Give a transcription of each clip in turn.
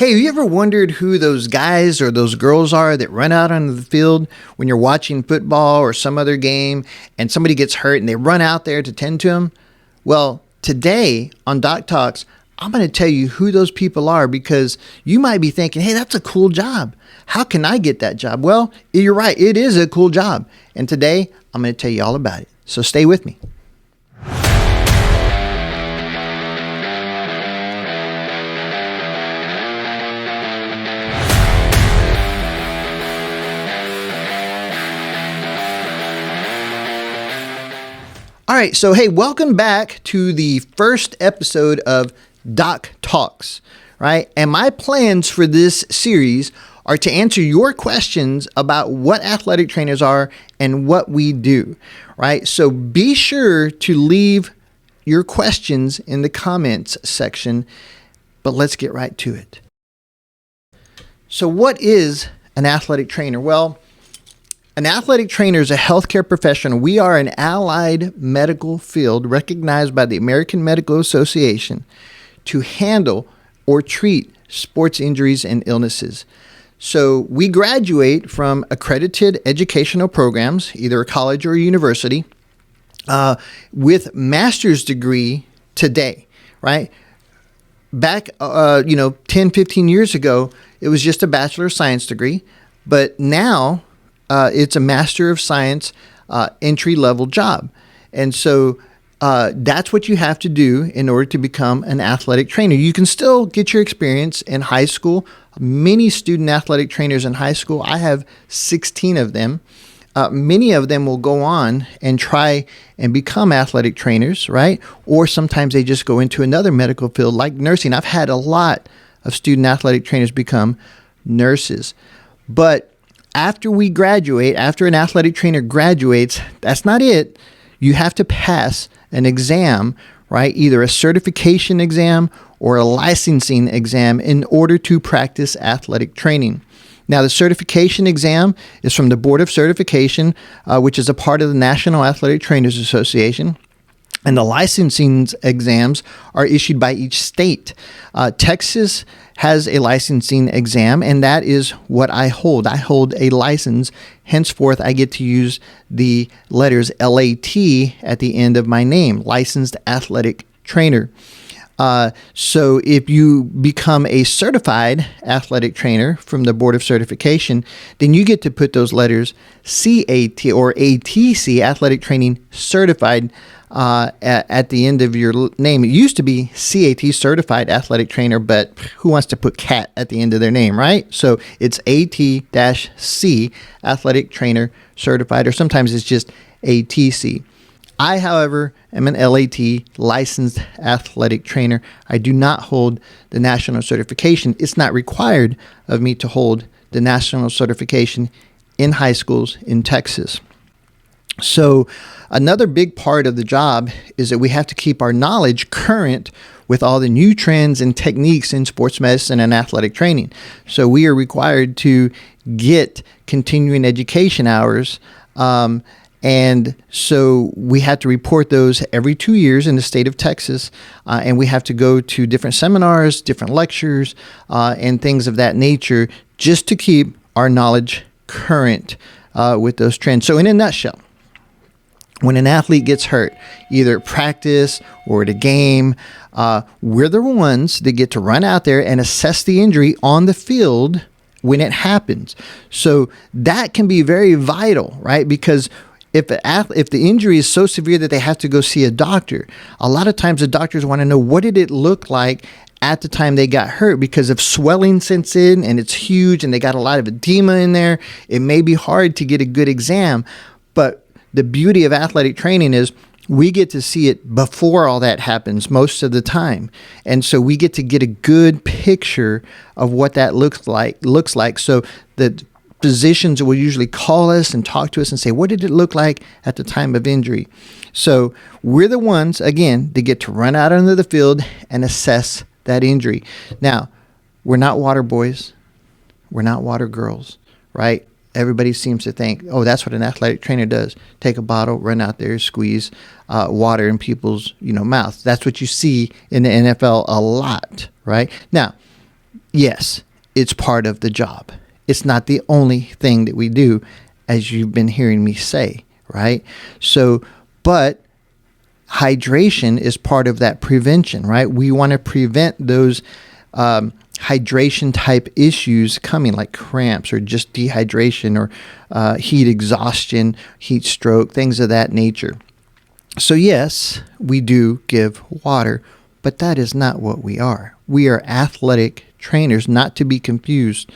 Hey, have you ever wondered who those guys or those girls are that run out onto the field when you're watching football or some other game and somebody gets hurt and they run out there to tend to them? Well, today on Doc Talks, I'm going to tell you who those people are because you might be thinking, hey, that's a cool job. How can I get that job? Well, you're right. It is a cool job. And today, I'm going to tell you all about it. So stay with me. All right, so hey, welcome back to the first episode of Doc Talks, right? And my plans for this series are to answer your questions about what athletic trainers are and what we do, right? So be sure to leave your questions in the comments section, but let's get right to it. So what is an athletic trainer? Well, an athletic trainer is a healthcare professional. We are an allied medical field recognized by the American Medical Association to handle or treat sports injuries and illnesses. So we graduate from accredited educational programs, either a college or a university, with master's degree today, right? Back, 10, 15 years ago, it was just a Bachelor of Science degree, but now it's a Master of Science entry-level job. And so that's what you have to do in order to become an athletic trainer. You can still get your experience in high school. Many student athletic trainers in high school, I have 16 of them. Many of them will go on and try and become athletic trainers, right? Or sometimes they just go into another medical field like nursing. I've had a lot of student athletic trainers become nurses. But after we graduate, after an athletic trainer graduates, that's not it. You have to pass an exam, right? Either a certification exam or a licensing exam in order to practice athletic training. Now, the certification exam is from the Board of Certification, which is a part of the National Athletic Trainers Association. And the licensing exams are issued by each state. Texas has a licensing exam, and that is what I hold. I hold a license. Henceforth, I get to use the letters LAT at the end of my name, Licensed Athletic Trainer. So if you become a certified athletic trainer from the Board of Certification, then you get to put those letters CAT or ATC, Athletic Training Certified, at the end of your name. It used to be CAT, Certified Athletic Trainer, but who wants to put CAT at the end of their name, right? So it's AT-C, Athletic Trainer Certified, or sometimes it's just ATC. I, however, am an LAT, Licensed Athletic Trainer. I do not hold the national certification. It's not required of me to hold the national certification in high schools in Texas. So another big part of the job is that we have to keep our knowledge current with all the new trends and techniques in sports medicine and athletic training. So we are required to get continuing education hours, and so we have to report those every 2 years in the state of Texas, and we have to go to different seminars, different lectures, and things of that nature just to keep our knowledge current with those trends. So in a nutshell, when an athlete gets hurt, either at practice or at a game, we're the ones that get to run out there and assess the injury on the field when it happens. So that can be very vital, right? Because if the injury is so severe that they have to go see a doctor, a lot of times the doctors want to know, what did it look like at the time they got hurt? Because if swelling sets in and it's huge and they got a lot of edema in there, it may be hard to get a good exam. But the beauty of athletic training is we get to see it before all that happens most of the time. And so we get to get a good picture of what that looks like. So the physicians will usually call us and talk to us and say, what did it look like at the time of injury? So we're the ones, again, that get to run out onto the field and assess that injury. Now, we're not water boys. We're not water girls, right? Everybody seems to think, oh, that's what an athletic trainer does. Take a bottle, run out there, squeeze water in people's mouth. That's what you see in the NFL a lot, right? Now, yes, it's part of the job. It's not the only thing that we do, as you've been hearing me say, right? So, but hydration is part of that prevention, right? We want to prevent those hydration type issues coming, like cramps or just dehydration or heat exhaustion, heat stroke, things of that nature. So yes, we do give water, but that is not what we are. We are athletic trainers, not to be confused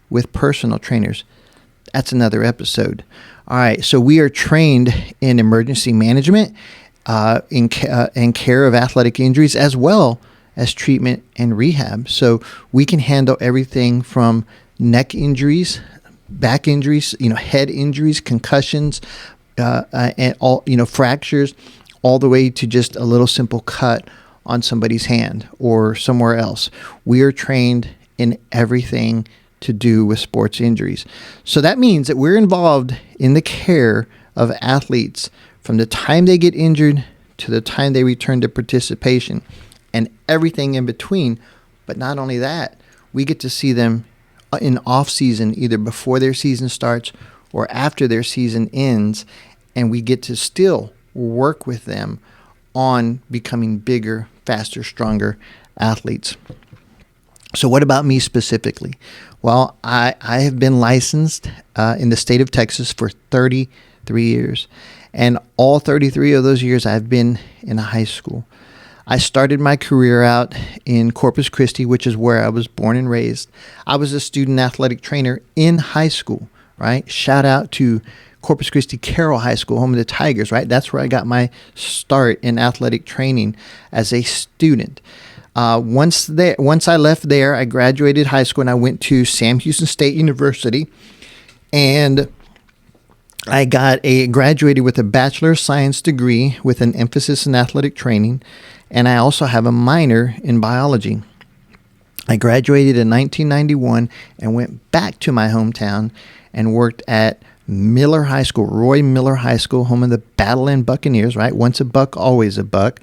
with personal trainers. That's another episode. All right, so we are trained in emergency management, in care of athletic injuries, as well as treatment and rehab. So we can handle everything from neck injuries, back injuries, head injuries, concussions, and all, fractures, all the way to just a little simple cut on somebody's hand or somewhere else. We are trained in everything to do with sports injuries. So that means that we're involved in the care of athletes from the time they get injured to the time they return to participation, and everything in between. But not only that, we get to see them in off season, either before their season starts or after their season ends, and we get to still work with them on becoming bigger, faster, stronger athletes. So what about me specifically? Well, I have been licensed in the state of Texas for 33 years. And all 33 of those years I've been in a high school. I started my career out in Corpus Christi, which is where I was born and raised. I was a student athletic trainer in high school, right? Shout out to Corpus Christi Carroll High School, home of the Tigers, right? That's where I got my start in athletic training as a student. Once I left there, I graduated high school and I went to Sam Houston State University, and I graduated with a Bachelor of Science degree with an emphasis in athletic training, and I also have a minor in biology. I graduated in 1991 and went back to my hometown and worked at Miller High School, Roy Miller High School, home of the Badland Buccaneers, right? Once a buck, always a buck.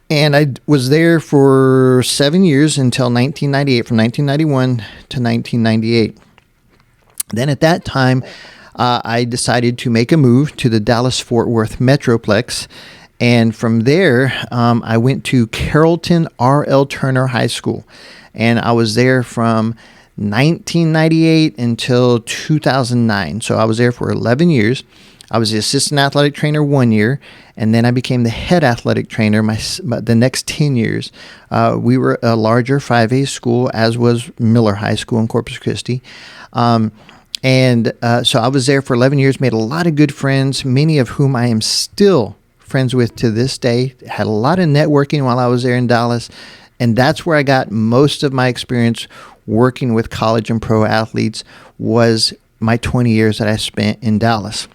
And I was there for 7 years until 1998, from 1991 to 1998. Then at that time, I decided to make a move to the Dallas-Fort Worth Metroplex. And from there, I went to Carrollton R.L. Turner High School. And I was there from 1998 until 2009. So I was there for 11 years. I was the assistant athletic trainer 1 year, and then I became the head athletic trainer the next 10 years. We were a larger 5A school, as was Miller High School in Corpus Christi. So I was there for 11 years, made a lot of good friends, many of whom I am still friends with to this day. Had a lot of networking while I was there in Dallas, and that's where I got most of my experience working with college and pro athletes, was my 20 years that I spent in Dallas.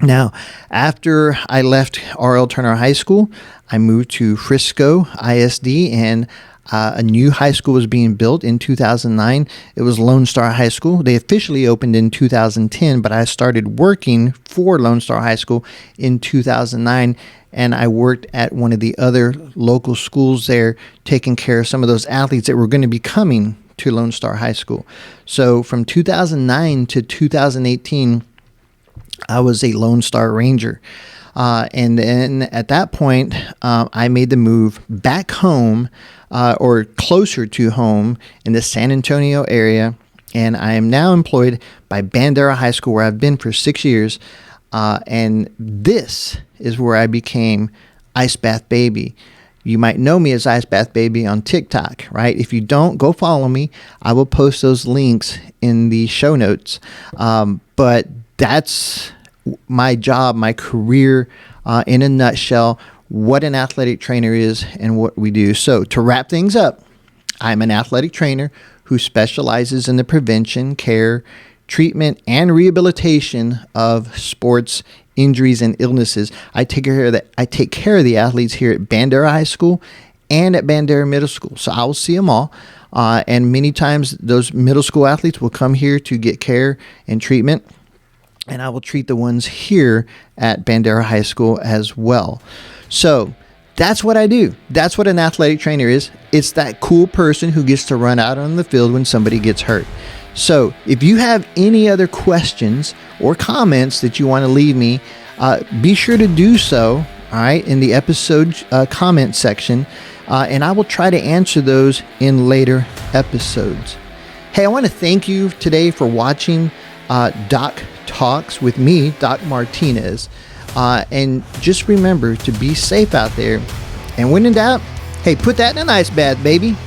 Now, after I left R.L. Turner High School, I moved to Frisco ISD, and a new high school was being built in 2009. It was Lone Star High School. They officially opened in 2010, but I started working for Lone Star High School in 2009, and I worked at one of the other local schools there, taking care of some of those athletes that were going to be coming to Lone Star High School. So from 2009 to 2018, I was a Lone Star Ranger. And then at that point, I made the move back home, or closer to home, in the San Antonio area. And I am now employed by Bandera High School, where I've been for 6 years. And this is where I became Ice Bath Baby. You might know me as Ice Bath Baby on TikTok, right? If you don't, go follow me. I will post those links in the show notes. But that's my job, my career, in a nutshell, what an athletic trainer is and what we do. So to wrap things up, I'm an athletic trainer who specializes in the prevention, care, treatment, and rehabilitation of sports injuries and illnesses. I take care of the athletes here at Bandera High School and at Bandera Middle School. So I will see them all. And many times those middle school athletes will come here to get care and treatment, and I will treat the ones here at Bandera High School as well. So That's what I do. That's what an athletic trainer is. It's that cool person who gets to run out on the field when somebody gets hurt. So if you have any other questions or comments that you want to leave me, be sure to do so, all right, in the episode comment section, and I will try to answer those in later episodes. Hey, I want to thank you today for watching Doc Talks with me, Doc Martinez. And just remember to be safe out there. And when in doubt, hey, put that in an ice bath, baby.